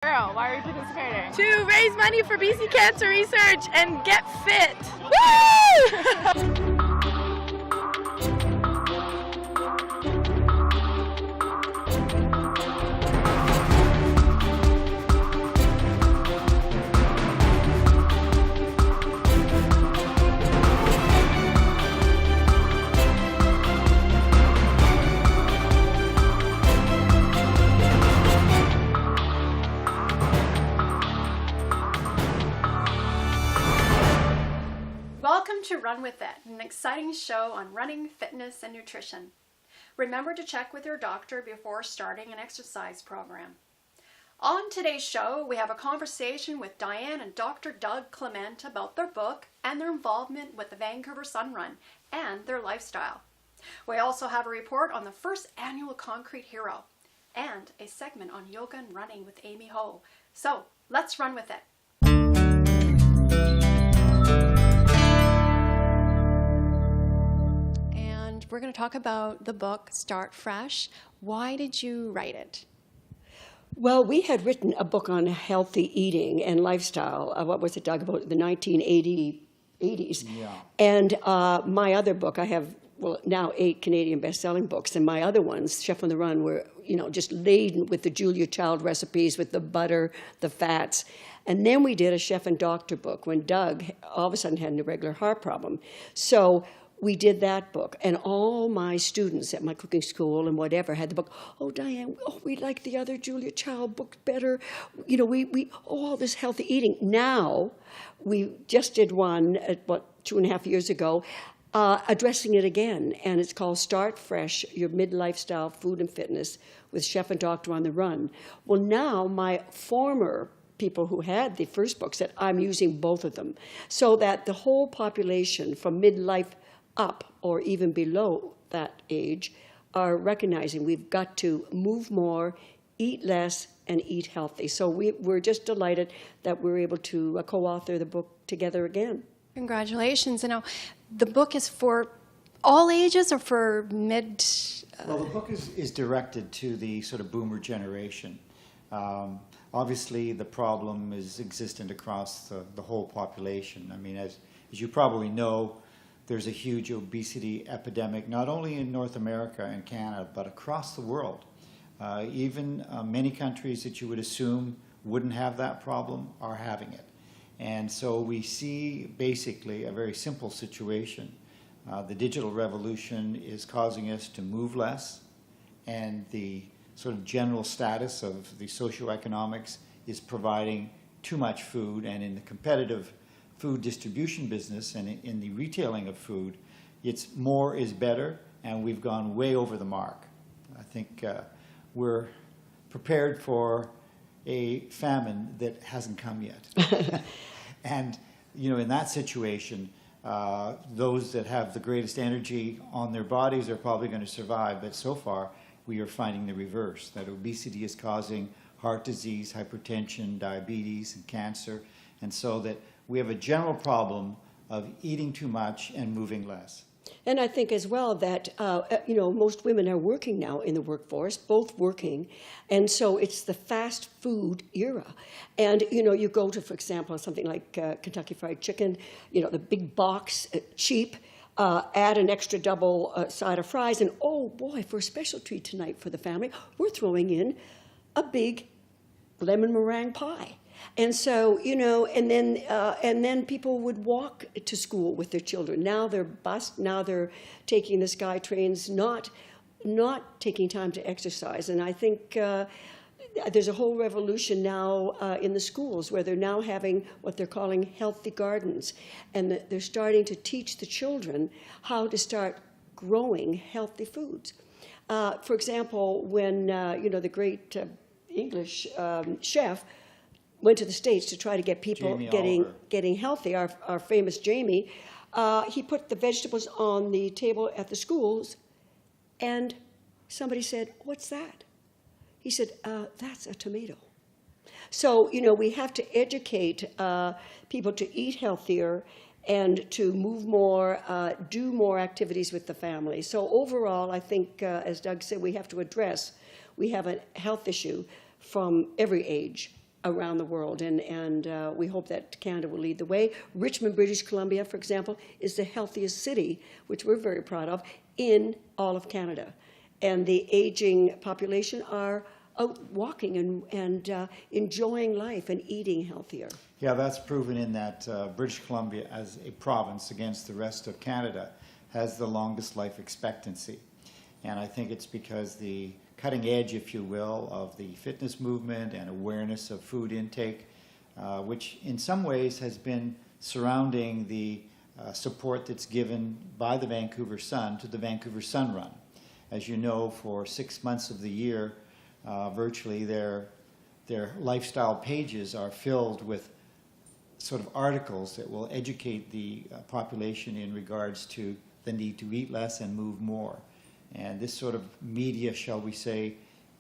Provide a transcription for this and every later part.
Girl, why are you participating? To raise money for BC Cancer Research and get fit. Woo! Welcome to Run With It, an exciting show on running, fitness, and nutrition. Remember to check with your doctor before starting an exercise program. On today's show, we have a conversation with Diane and Dr. Doug Clement about their book and their involvement with the Vancouver Sun Run and their lifestyle. We also have a report on the first annual Concrete Hero and a segment on yoga and running with Amy Ho. So let's run with it. We're going to talk about the book, Start Fresh. Why did you write it? Well, we had written a book on healthy eating and lifestyle. What was it, Doug, about the 1980s? Yeah. And my other book, I have, well, now 8 Canadian best-selling books, and my other ones, Chef on the Run, were, just laden with the Julia Child recipes, with the butter, the fats. And then we did a Chef and Doctor book when Doug all of a sudden had an irregular heart problem. So we did that book, and all my students at my cooking school and whatever had the book. Oh, Diane, we like the other Julia Child book better. All this healthy eating. Now, we just did one, 2.5 years ago, addressing it again, and it's called Start Fresh, Your Mid-Lifestyle Food and Fitness with Chef and Doctor on the Run. Well, now my former people who had the first book said, I'm using both of them, so that the whole population from midlife up or even below that age are recognizing we've got to move more, eat less, and eat healthy. So we're just delighted that we're able to co-author the book together again. Congratulations. And now, the book is for all ages or for mid? Well, the book is directed to the sort of boomer generation. Obviously, the problem is existent across the whole population. I mean, as you probably know, there's a huge obesity epidemic, not only in North America and Canada, but across the world. Even many countries that you would assume wouldn't have that problem are having it. And so we see basically a very simple situation. The digital revolution is causing us to move less, and the sort of general status of the socioeconomics is providing too much food, and in the competitive food distribution business and in the retailing of food, it's more is better, and we've gone way over the mark. I think we're prepared for a famine that hasn't come yet. And in that situation, those that have the greatest energy on their bodies are probably going to survive, but so far we are finding the reverse, that obesity is causing heart disease, hypertension, diabetes, and cancer, and so that we have a general problem of eating too much and moving less. And I think as well that, most women are working now in the workforce, both working, and so it's the fast food era. And, you go to, for example, something like Kentucky Fried Chicken, the big box, cheap, add an extra double side of fries, and oh boy, for a special treat tonight for the family, we're throwing in a big lemon meringue pie. And so, and then people would walk to school with their children. Now they're bused. Now they're taking the Sky Trains, not taking time to exercise. And I think there's a whole revolution now in the schools where they're now having what they're calling healthy gardens, and they're starting to teach the children how to start growing healthy foods. For example, when the great English chef went to the States to try to get people getting healthy, our famous Jamie, he put the vegetables on the table at the schools, and somebody said, "What's that?" He said, "That's a tomato." So, we have to educate people to eat healthier and to move more, do more activities with the family. So overall, I think, as Doug said, we have to address, we have a health issue from every age. around the world, and we hope that Canada will lead the way. Richmond, British Columbia, for example, is the healthiest city, which we're very proud of, in all of Canada. And the aging population are out walking and enjoying life and eating healthier. Yeah, that's proven in that British Columbia, as a province against the rest of Canada, has the longest life expectancy. And I think it's because the cutting edge, if you will, of the fitness movement and awareness of food intake, which in some ways has been surrounding the support that's given by the Vancouver Sun to the Vancouver Sun Run. As you know, for 6 months of the year, virtually their lifestyle pages are filled with sort of articles that will educate the population in regards to the need to eat less and move more. And this sort of media, shall we say,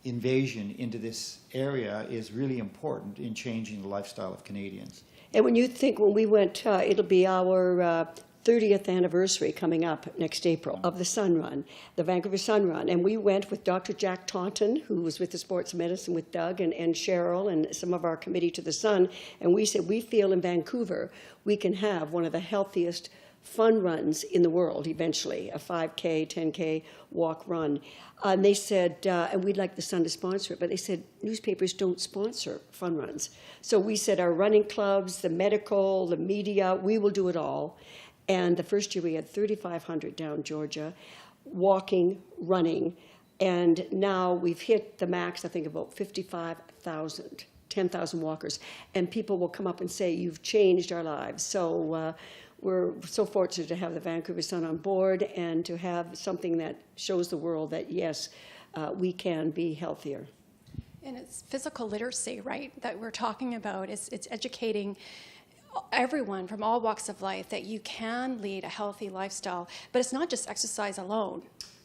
invasion into this area is really important in changing the lifestyle of Canadians. And when you think, when we went, it'll be our 30th anniversary coming up next April of the Sun Run, the Vancouver Sun Run. And we went with Dr. Jack Taunton, who was with the Sports Medicine with Doug and Cheryl and some of our committee to the Sun. And we said, we feel in Vancouver we can have one of the healthiest fun runs in the world eventually, a 5K, 10K walk run. And they said, and we'd like the Sun to sponsor it, but they said newspapers don't sponsor fun runs. So we said our running clubs, the medical, the media, we will do it all. And the first year we had 3,500 down Georgia, walking, running, and now we've hit the max, I think about 55,000, 10,000 walkers. And people will come up and say, you've changed our lives. So we're so fortunate to have the Vancouver Sun on board and to have something that shows the world that, yes, we can be healthier. And it's physical literacy, right, that we're talking about. It's educating everyone from all walks of life that you can lead a healthy lifestyle, but it's not just exercise alone.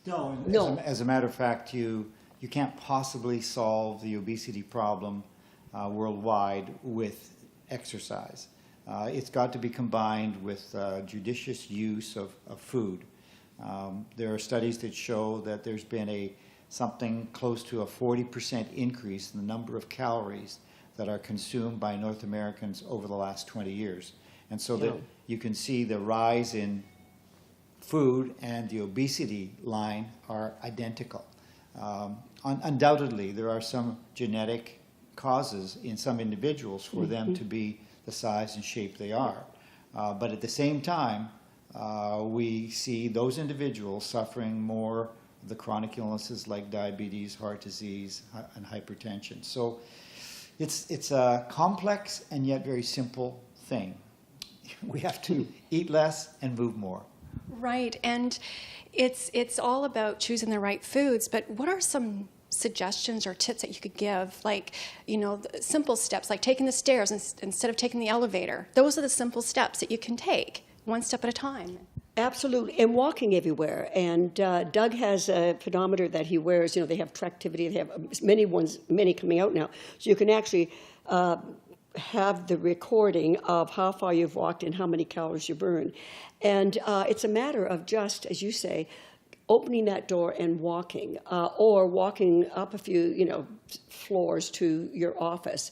No. As a matter of fact, you can't possibly solve the obesity problem worldwide with exercise. It's got to be combined with judicious use of food. There are studies that show that there's been something close to a 40% increase in the number of calories that are consumed by North Americans over the last 20 years. And so that you can see the rise in food and the obesity line are identical. Undoubtedly, there are some genetic causes in some individuals for them to be the size and shape they are. But at the same time, we see those individuals suffering more of the chronic illnesses like diabetes, heart disease, and hypertension. So it's a complex and yet very simple thing. We have to eat less and move more. Right, and it's all about choosing the right foods, but what are some suggestions or tips that you could give, like, simple steps, like taking the stairs instead of taking the elevator? Those are the simple steps that you can take, one step at a time. Absolutely, and walking everywhere. And Doug has a pedometer that he wears. They have Tractivity. They have many coming out now. So you can actually have the recording of how far you've walked and how many calories you burn. And it's a matter of just, as you say, opening that door and walking, or walking up a few, floors to your office,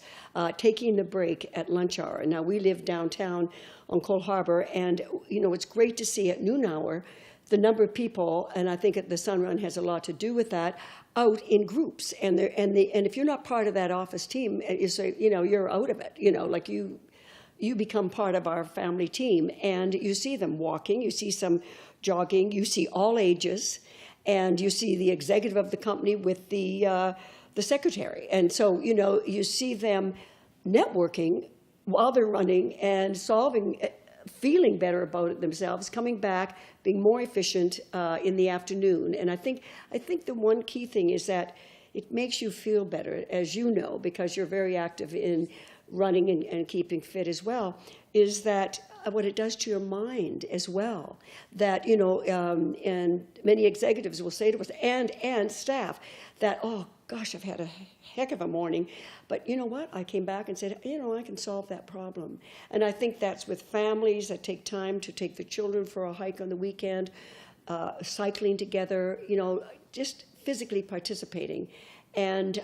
taking the break at lunch hour. Now, we live downtown on Cole Harbour, and, it's great to see at noon hour the number of people, and I think the Sun Run has a lot to do with that, out in groups. And if you're not part of that office team, you say, you're out of it, like you become part of our family team, and you see them walking, you see some jogging, you see all ages, and you see the executive of the company with the secretary. And so, you see them networking while they're running and feeling better about it themselves, coming back, being more efficient in the afternoon. And I think the one key thing is that it makes you feel better, as you know, because you're very active in running and keeping fit as well, is that what it does to your mind as well. That, and many executives will say to us, and staff, that, oh gosh, I've had a heck of a morning, but you know what? I came back and said, I can solve that problem. And I think that's with families that take time to take the children for a hike on the weekend, cycling together, just physically participating and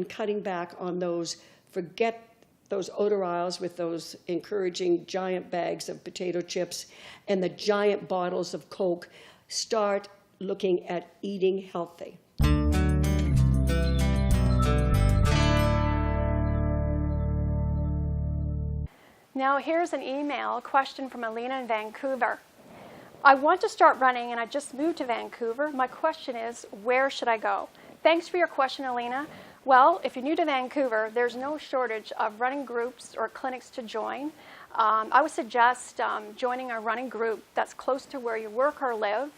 cutting back on those Forget those odor aisles with those encouraging giant bags of potato chips and the giant bottles of Coke. Start looking at eating healthy. Now here's an email question from Alina in Vancouver. I want to start running and I just moved to Vancouver. My question is, where should I go? Thanks for your question, Alina. Well, if you're new to Vancouver, there's no shortage of running groups or clinics to join. I would suggest joining a running group that's close to where you work or live,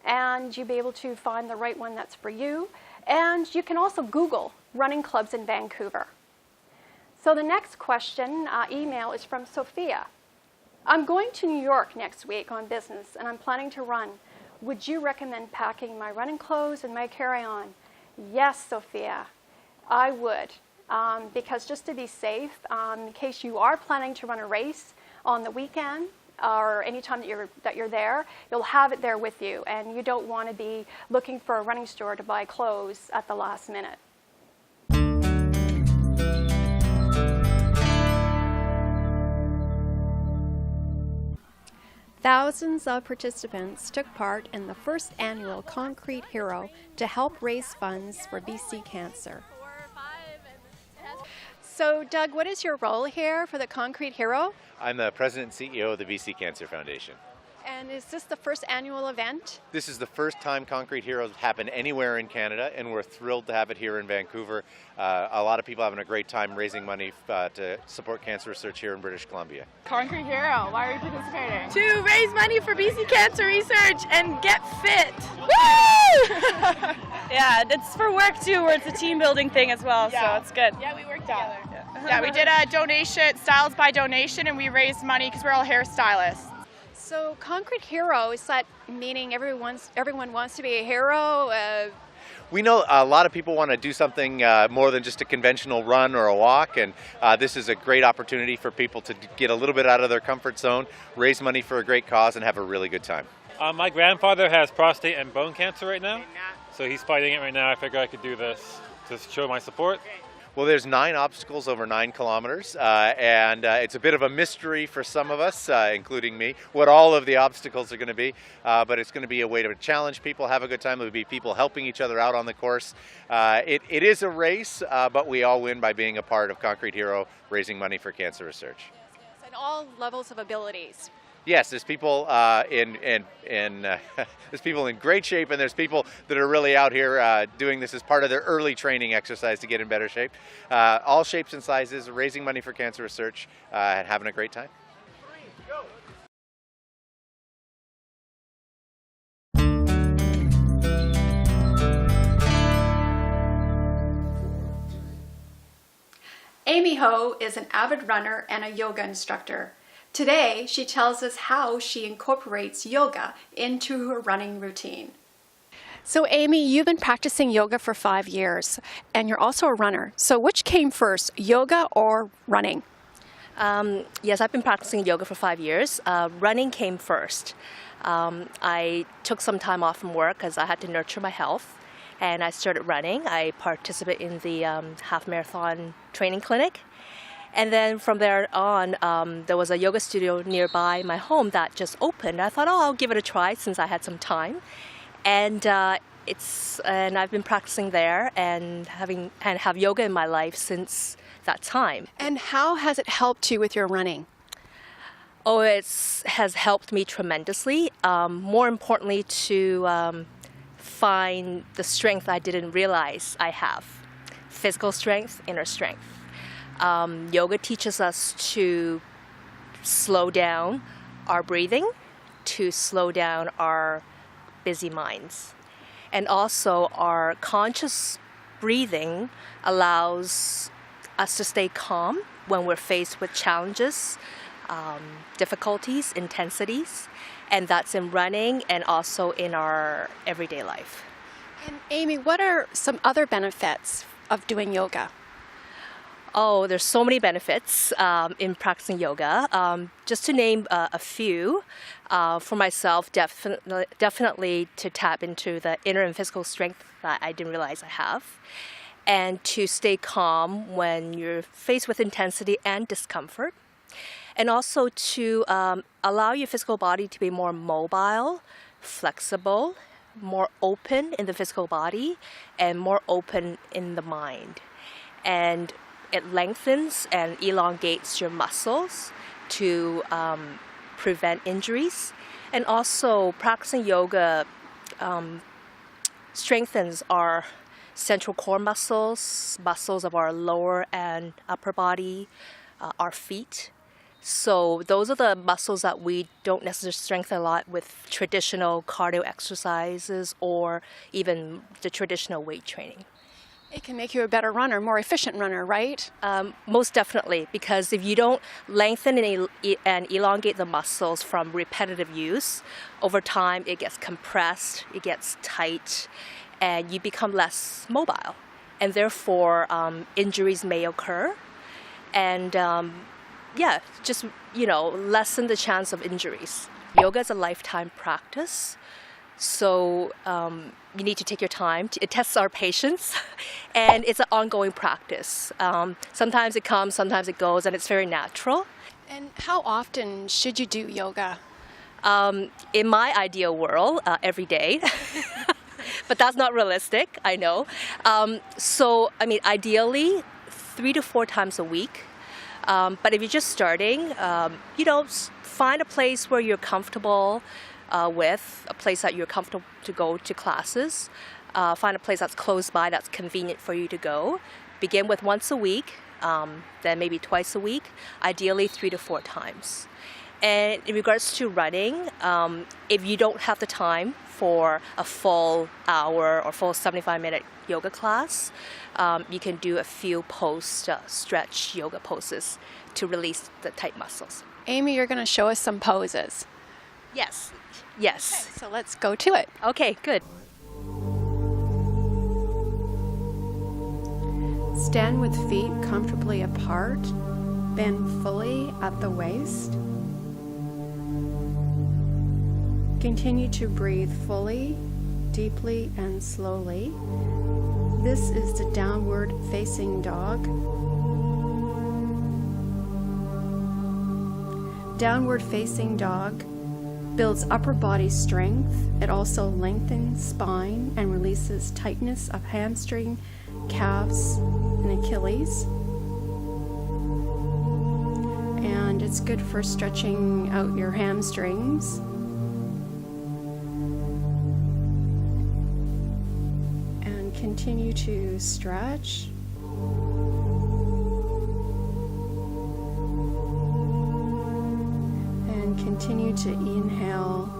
and you'll be able to find the right one that's for you. And you can also Google running clubs in Vancouver. So the next question, email, is from Sophia. I'm going to New York next week on business, and I'm planning to run. Would you recommend packing my running clothes and my carry-on? Yes, Sophia, I would. Because just to be safe, in case you are planning to run a race on the weekend or any time that you're there, you'll have it there with you, and you don't want to be looking for a running store to buy clothes at the last minute. Thousands of participants took part in the first annual Concrete Hero to help raise funds for BC Cancer. So, Doug, what is your role here for the Concrete Hero? I'm the president and CEO of the BC Cancer Foundation. And is this the first annual event? This is the first time Concrete Heroes happen anywhere in Canada, and we're thrilled to have it here in Vancouver. A lot of people having a great time raising money to support cancer research here in British Columbia. Concrete Hero, why are you participating? To raise money for BC Cancer research and get fit. Woo! Yeah, it's for work too, where it's a team building thing as well, so it's good. Yeah, we work together. Yeah, we did a donation, Styles by Donation, and we raised money because we're all hairstylists. So, Concrete Hero, is that meaning everyone wants to be a hero? We know a lot of people want to do something more than just a conventional run or a walk, and this is a great opportunity for people to get a little bit out of their comfort zone, raise money for a great cause, and have a really good time. My grandfather has prostate and bone cancer right now, so he's fighting it right now. I figured I could do this to show my support. Well, there's 9 obstacles over 9 kilometers, and it's a bit of a mystery for some of us, including me, what all of the obstacles are going to be, but it's going to be a way to challenge people, have a good time. The'll be people helping each other out on the course. It is a race, but we all win by being a part of Concrete Hero, raising money for cancer research. Yes, and all levels of abilities. Yes, there's people there's people in great shape, and there's people that are really out here doing this as part of their early training exercise to get in better shape. All shapes and sizes, raising money for cancer research, and having a great time. Amy Ho is an avid runner and a yoga instructor. Today, she tells us how she incorporates yoga into her running routine. So, Amy, you've been practicing yoga for 5 years, and you're also a runner. So, which came first, yoga or running? Yes, I've been practicing yoga for 5 years. Running came first. I took some time off from work because I had to nurture my health, and I started running. I participated in the half marathon training clinic. And then from there on, there was a yoga studio nearby my home that just opened. I thought, I'll give it a try since I had some time. And I've been practicing there and have yoga in my life since that time. And how has it helped you with your running? Oh, it has helped me tremendously. More importantly, to find the strength I didn't realize I have. Physical strength, inner strength. Yoga teaches us to slow down our breathing, to slow down our busy minds. And also our conscious breathing allows us to stay calm when we're faced with challenges, difficulties, intensities, and that's in running and also in our everyday life. And Amy, what are some other benefits of doing yoga? Oh, there's so many benefits in practicing yoga. Just to name a few, for myself, definitely to tap into the inner and physical strength that I didn't realize I have. and to stay calm when you're faced with intensity and discomfort, and also to allow your physical body to be more mobile, flexible, more open in the physical body, and more open in the mind. And it lengthens and elongates your muscles to prevent injuries. And also practicing yoga strengthens our central core muscles, muscles of our lower and upper body, our feet. So those are the muscles that we don't necessarily strengthen a lot with traditional cardio exercises or even the traditional weight training. It can make you a better runner, more efficient runner, right? Most definitely, because if you don't lengthen and elongate the muscles from repetitive use, over time it gets compressed, it gets tight, and you become less mobile. And therefore, injuries may occur. And just, lessen the chance of injuries. Yoga is a lifetime practice. So you need to take your time. It tests our patience, and it's an ongoing practice. Sometimes it comes, sometimes it goes, and it's very natural. And how often should you do yoga? In my ideal world, every day. But that's not realistic, I know. Ideally, 3 to 4 times a week. But if you're just starting, find a place where you're comfortable with, a place that you're comfortable to go to classes. Find a place that's close by, that's convenient for you to go. Begin with once a week, then maybe twice a week, ideally 3 to 4 times. And in regards to running, if you don't have the time for a full hour or full 75-minute yoga class, you can do a few post-stretch yoga poses to release the tight muscles. Amy, you're going to show us some poses. Yes. Okay, so let's go to it. Okay, good. Stand with feet comfortably apart. Bend fully at the waist. Continue to breathe fully, deeply, and slowly. This is the downward facing dog. Downward facing dog builds upper body strength. It also lengthens spine and releases tightness of hamstring, calves, and Achilles. And it's good for stretching out your hamstrings. And continue to stretch. And continue to inhale.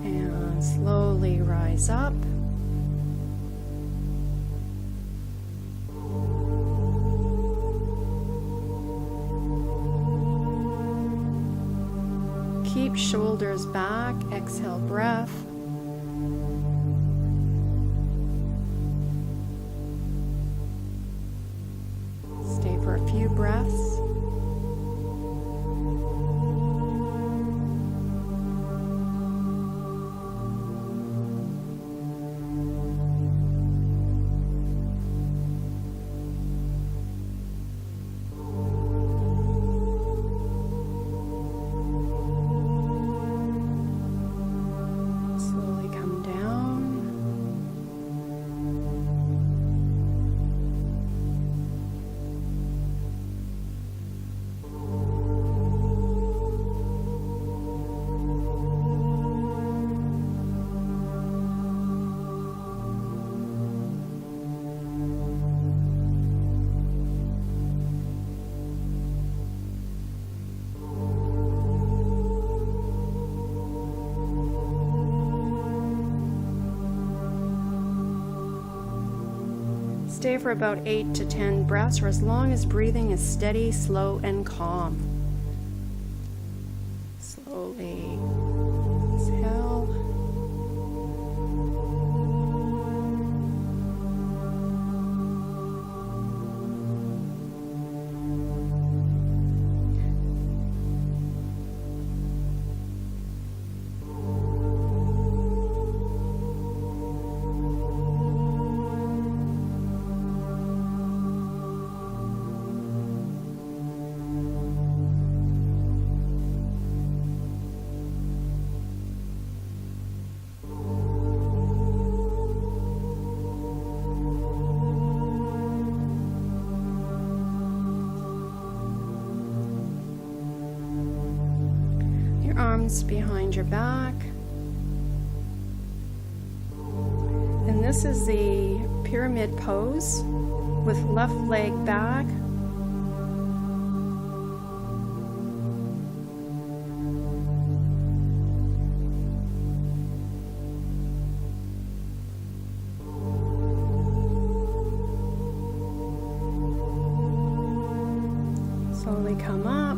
And slowly rise up. Keep shoulders back, exhale breath. Stay for a few breaths. Slowly come down. Stay for about 8 to 10 breaths, or as long as breathing is steady, slow, and calm. Slowly exhale. arms behind your back. And this is the pyramid pose with left leg back. Slowly come up.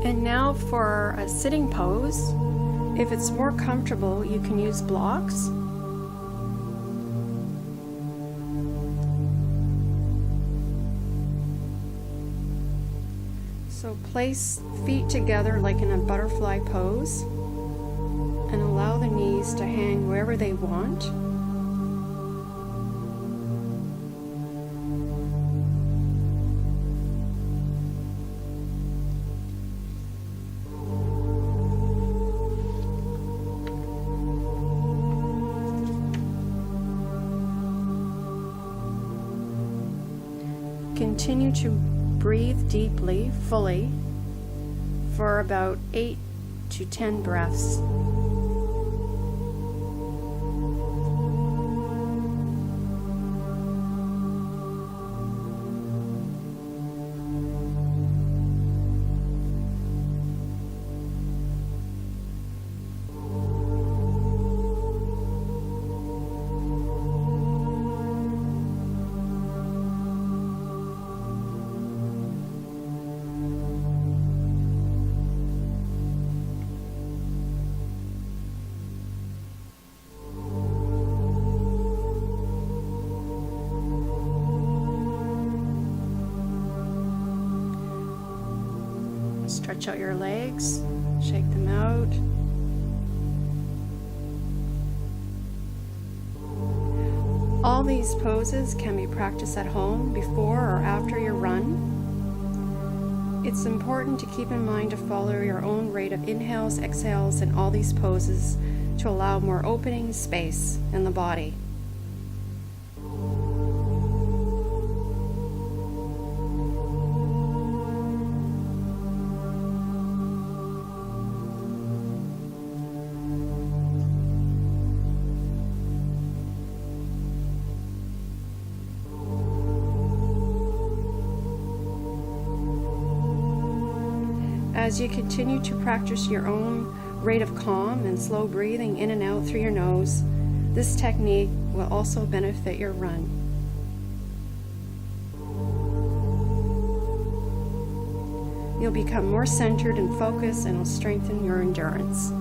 And now for a sitting pose. If it's more comfortable, you can use blocks. So place feet together like in a butterfly pose and allow the knees to hang wherever they want. Continue to breathe deeply, fully, for about 8 to 10 breaths. Stretch out your legs, shake them out. All these poses can be practiced at home before or after your run. It's important to keep in mind to follow your own rate of inhales, exhales in all these poses to allow more opening space in the body. As you continue to practice your own rate of calm and slow breathing in and out through your nose, this technique will also benefit your run. You'll become more centered and focused, and will strengthen your endurance.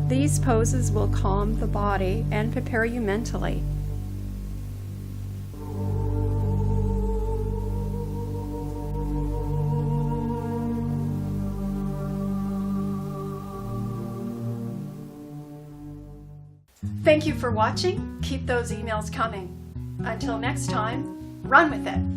These poses will calm the body and prepare you mentally. Thank you for watching. Keep those emails coming. Until next time, run with it.